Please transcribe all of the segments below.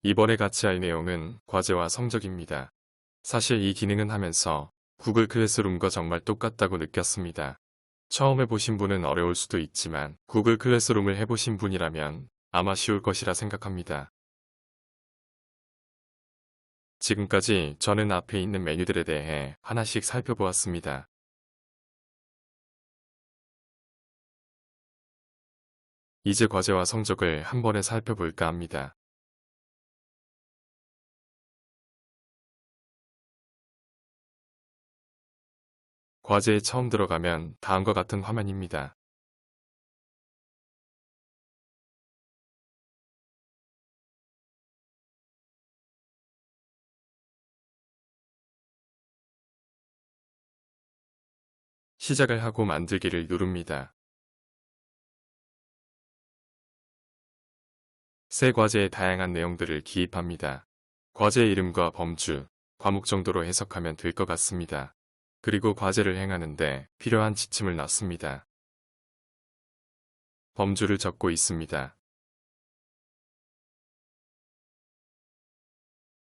이번에 같이 할 내용은 과제와 성적입니다. 사실 이 기능은 하면서 구글 클래스룸과 정말 똑같다고 느꼈습니다. 처음 해보신 분은 어려울 수도 있지만 구글 클래스룸을 해보신 분이라면 아마 쉬울 것이라 생각합니다. 지금까지 저는 앞에 있는 메뉴들에 대해 하나씩 살펴보았습니다. 이제 과제와 성적을 한 번에 살펴볼까 합니다. 과제에 처음 들어가면 다음과 같은 화면입니다. 시작을 하고 만들기를 누릅니다. 새 과제의 다양한 내용들을 기입합니다. 과제 이름과 범주, 과목 정도로 해석하면 될 것 같습니다. 그리고 과제를 행하는데 필요한 지침을 넣습니다. 범주를 적고 있습니다.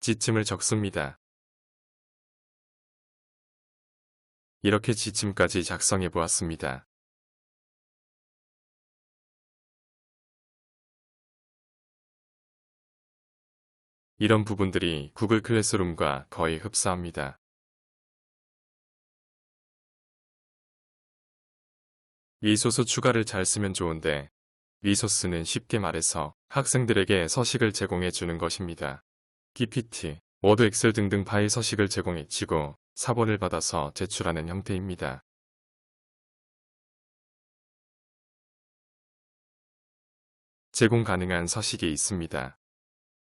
지침을 적습니다. 이렇게 지침까지 작성해 보았습니다. 이런 부분들이 구글 클래스룸과 거의 흡사합니다. 리소스 추가를 잘 쓰면 좋은데 리소스는 쉽게 말해서 학생들에게 서식을 제공해 주는 것입니다. PPT, 워드, 엑셀 등등 파일 서식을 제공해 주고 사본을 받아서 제출하는 형태입니다. 제공 가능한 서식이 있습니다.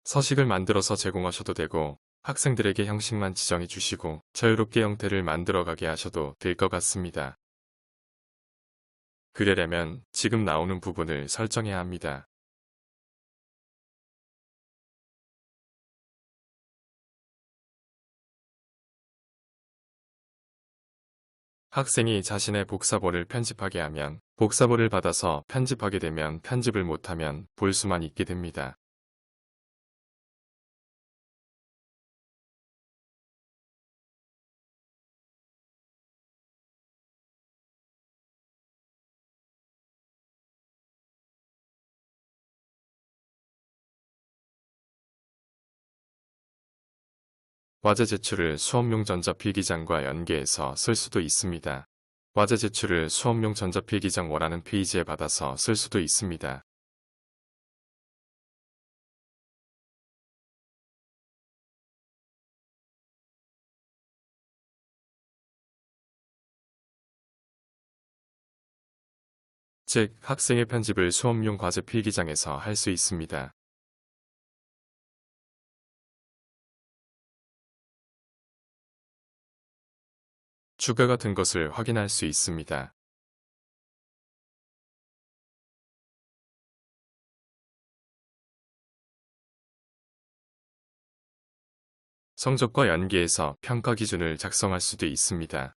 서식을 만들어서 제공하셔도 되고 학생들에게 형식만 지정해 주시고 자유롭게 형태를 만들어가게 하셔도 될 것 같습니다. 그러려면 지금 나오는 부분을 설정해야 합니다. 학생이 자신의 복사본을 편집하게 하면 복사본을 받아서 편집하게 되면 편집을 못하면 볼 수만 있게 됩니다. 과제 제출을 수업용 전자필기장과 연계해서 쓸 수도 있습니다. 과제 제출을 수업용 전자필기장 원하는 페이지에 받아서 쓸 수도 있습니다. 즉, 학생의 편집을 수업용 과제 필기장에서 할 수 있습니다. 추가가 된 것을 확인할 수 있습니다. 성적과 연계해서 평가 기준을 작성할 수도 있습니다.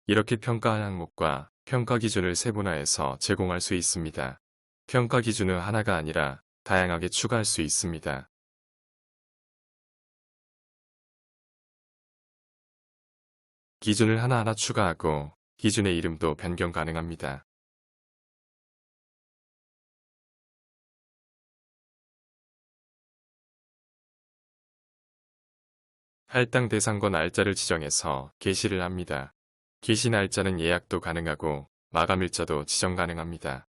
이렇게 평가 항목과 평가 기준을 세분화해서 제공할 수 있습니다. 평가 기준은 하나가 아니라 다양하게 추가할 수 있습니다. 기준을 하나하나 추가하고 기준의 이름도 변경 가능합니다. 할당 대상과 날짜를 지정해서 게시를 합니다. 게시 날짜는 예약도 가능하고 마감일자도 지정 가능합니다.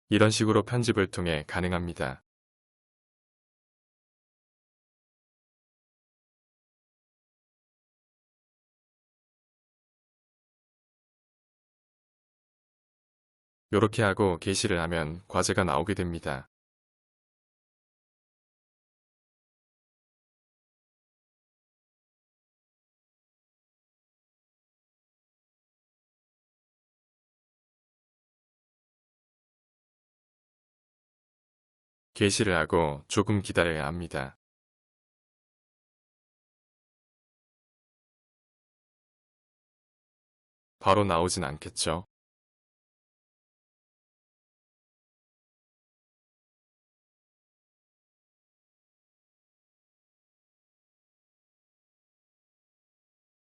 이런 식으로 편집을 통해 가능합니다. 이렇게 하고 게시를 하면 과제가 나오게 됩니다. 게시를 하고 조금 기다려야 합니다. 바로 나오진 않겠죠.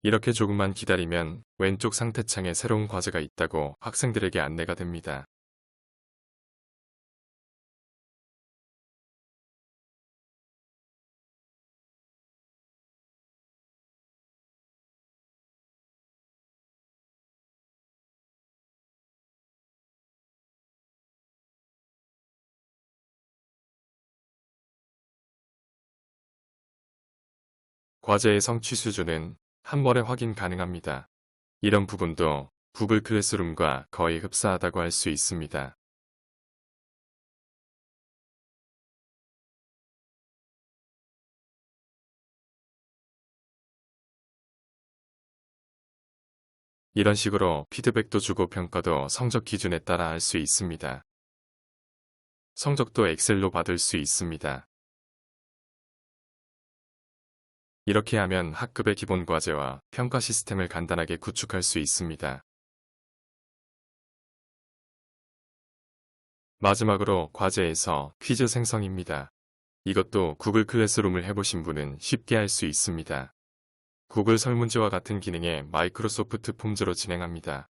이렇게 조금만 기다리면 왼쪽 상태창에 새로운 과제가 있다고 학생들에게 안내가 됩니다. 과제의 성취 수준은 한 번에 확인 가능합니다. 이런 부분도 구글 클래스룸과 거의 흡사하다고 할 수 있습니다. 이런 식으로 피드백도 주고 평가도 성적 기준에 따라 할 수 있습니다. 성적도 엑셀로 받을 수 있습니다. 이렇게 하면 학급의 기본 과제와 평가 시스템을 간단하게 구축할 수 있습니다. 마지막으로 과제에서 퀴즈 생성입니다. 이것도 구글 클래스룸을 해보신 분은 쉽게 할 수 있습니다. 구글 설문지와 같은 기능에 마이크로소프트 폼즈로 진행합니다.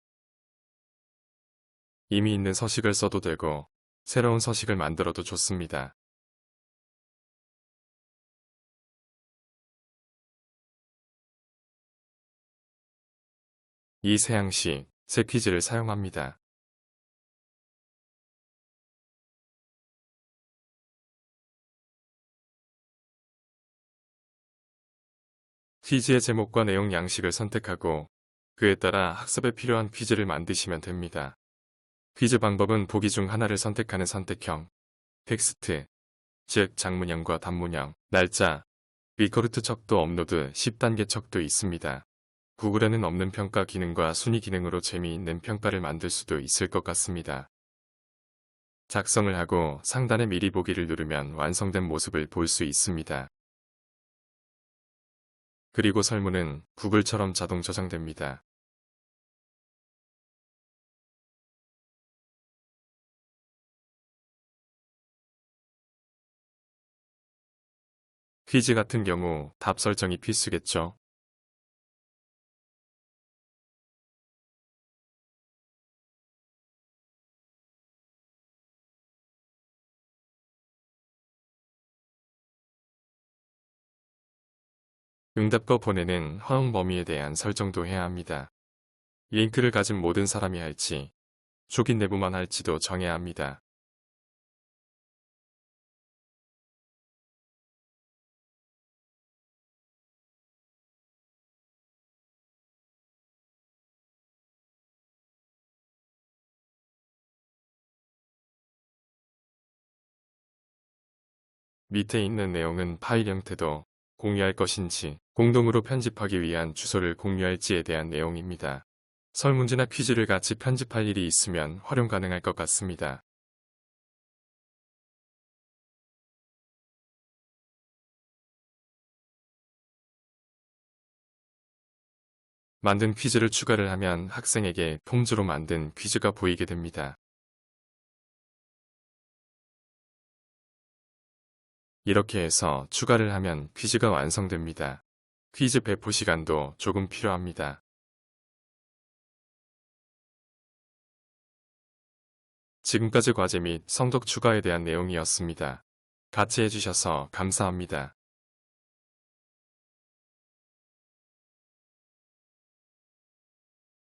이미 있는 서식을 써도 되고 새로운 서식을 만들어도 좋습니다. 이 세 양식, 세 퀴즈를 사용합니다. 퀴즈의 제목과 내용 양식을 선택하고 그에 따라 학습에 필요한 퀴즈를 만드시면 됩니다. 퀴즈 방법은 보기 중 하나를 선택하는 선택형, 텍스트, 즉 장문형과 단문형, 날짜, 리커루트 척도 업로드 10단계 척도 있습니다. 구글에는 없는 평가 기능과 순위 기능으로 재미있는 평가를 만들 수도 있을 것 같습니다. 작성을 하고 상단의 미리 보기를 누르면 완성된 모습을 볼 수 있습니다. 그리고 설문은 구글처럼 자동 저장됩니다. 퀴즈 같은 경우 답 설정이 필수겠죠. 응답과 보내는 허용 범위에 대한 설정도 해야 합니다. 링크를 가진 모든 사람이 할지, 초기 내부만 할지도 정해야 합니다. 밑에 있는 내용은 파일 형태도 공유할 것인지, 공동으로 편집하기 위한 주소를 공유할지에 대한 내용입니다. 설문지나 퀴즈를 같이 편집할 일이 있으면 활용 가능할 것 같습니다. 만든 퀴즈를 추가를 하면 학생에게 폼즈로 만든 퀴즈가 보이게 됩니다. 이렇게 해서 추가를 하면 퀴즈가 완성됩니다. 퀴즈 배포 시간도 조금 필요합니다. 지금까지 과제 및 성적 추가에 대한 내용이었습니다. 같이 해주셔서 감사합니다.